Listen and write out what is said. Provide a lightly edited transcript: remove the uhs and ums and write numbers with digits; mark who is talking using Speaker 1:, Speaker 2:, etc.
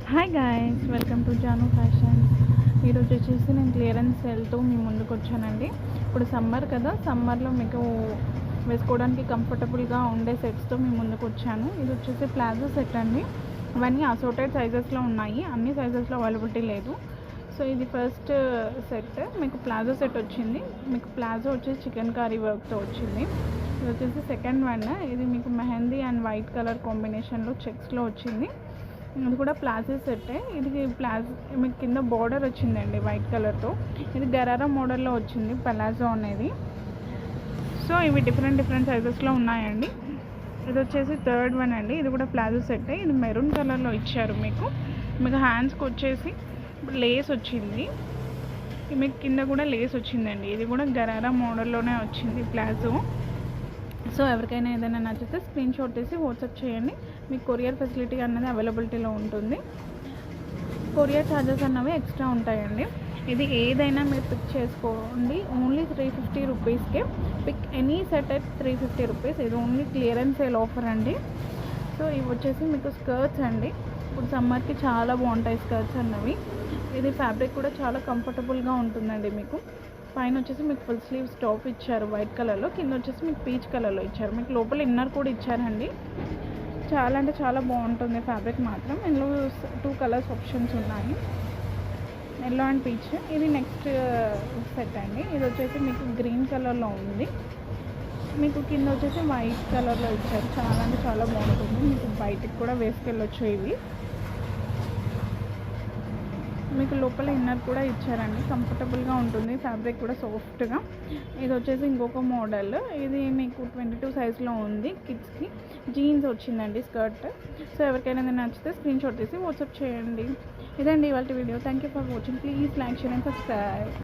Speaker 1: Hi guys, welcome to Janu fashions. ఈరోజు వచ్చేసి నేను క్లియరెన్స్ సేల్తో మీ ముందుకు వచ్చానండి. ఇప్పుడు సమ్మర్ కదా, సమ్మర్లో మీకు వేసుకోవడానికి కంఫర్టబుల్గా ఉండే సెట్స్తో మీ ముందుకు వచ్చాను. ఇది వచ్చేసి ప్లాజో సెట్ అండి. ఇవన్నీ అసోర్టెడ్ సైజెస్లో ఉన్నాయి, అన్ని సైజెస్లో అవైలబిలిటీ లేదు. సో ఇది ఫస్ట్ సెట్, మీకు ప్లాజో సెట్ వచ్చింది. మీకు ప్లాజో వచ్చేసి చికెన్ కర్రీ వర్క్తో వచ్చింది. ఇది వచ్చేసి సెకండ్ వన్. ఇది మీకు మెహందీ అండ్ వైట్ కలర్ కాంబినేషన్లో చెక్స్లో వచ్చింది. ఇది కూడా ప్లాజో సెట్టే. ఇది మీకు కింద బార్డర్ వచ్చిందండి వైట్ కలర్తో. ఇది గరారా మోడల్లో వచ్చింది పలాజో అనేది. సో ఇవి డిఫరెంట్ సైజెస్లో ఉన్నాయండి. ఇది వచ్చేసి థర్డ్ వన్ అండి. ఇది కూడా ప్లాజో సెట్టే. ఇది మెరూన్ కలర్లో ఇచ్చారు. మీకు హ్యాండ్స్కి వచ్చేసి లేస్ వచ్చింది. మీకు కింద కూడా లేస్ వచ్చిందండి. ఇది కూడా గరారా మోడల్లోనే వచ్చింది ప్లాజో. సో ఎవరికైనా ఏదైనా నచ్చితే స్క్రీన్ షాట్ తీసి వాట్సాప్ చేయండి. మీకు కొరియర్ ఫెసిలిటీ అన్నది అవైలబిలిటీలో ఉంటుంది. కొరియర్ ఛార్జెస్ అన్నవి ఎక్స్ట్రా ఉంటాయండి. ఇది ఏదైనా మీరు పిక్ చేసుకోండి. ఓన్లీ 350 రూపీస్కే. Pick any set at 350 rupees. ఇది ఓన్లీ క్లియరెన్స్ సేల్ ఆఫర్ అండి. సో ఇవి వచ్చేసి మీకు స్కర్ట్స్ అండి. ఇప్పుడు సమ్మర్కి చాలా బాగుంటాయి స్కర్ట్స్ అన్నవి. ఇది ఫ్యాబ్రిక్ కూడా చాలా కంఫర్టబుల్గా ఉంటుందండి. మీకు పైన వచ్చేసి మీకు ఫుల్ స్లీవ్స్ టాప్ ఇచ్చారు వైట్ కలర్లో, కింద వచ్చేసి మీకు పీచ్ కలర్లో ఇచ్చారు. మీకు లోపల ఇన్నర్ కూడా ఇచ్చారండి. చాలా అంటే చాలా బాగుంటుంది ఫ్యాబ్రిక్ మాత్రం. ఇందులో 2 కలర్స్ ఆప్షన్స్ ఉన్నాయి, ఎల్లో అండ్ పీచ్. ఇది నెక్స్ట్ సెట్ అండి. ఇది వచ్చేసి మీకు గ్రీన్ కలర్లో ఉంది. మీకు కింద వచ్చేసి వైట్ కలర్లో ఇచ్చారు. చాలా అంటే చాలా బాగుంటుంది. మీకు బయటికి కూడా వేసుకెళ్ళొచ్చు. ఇవి మీకు లోపల ఇన్నర్ కూడా ఇచ్చారండి. కంఫర్టబుల్గా ఉంటుంది, ఫ్యాబ్రిక్ కూడా సాఫ్ట్గా. ఇది వచ్చేసి ఇంకొక మోడల్. ఇది మీకు 22 సైజ్లో ఉంది. కిడ్స్కి జీన్స్ వచ్చిందండి స్కర్ట్. సో ఎవరికైనా నచ్చితే స్క్రీన్ షాట్ తీసి వాట్సాప్ చేయండి. ఇదండి ఇవాళ video. Thank you for watching. Please like, share and subscribe.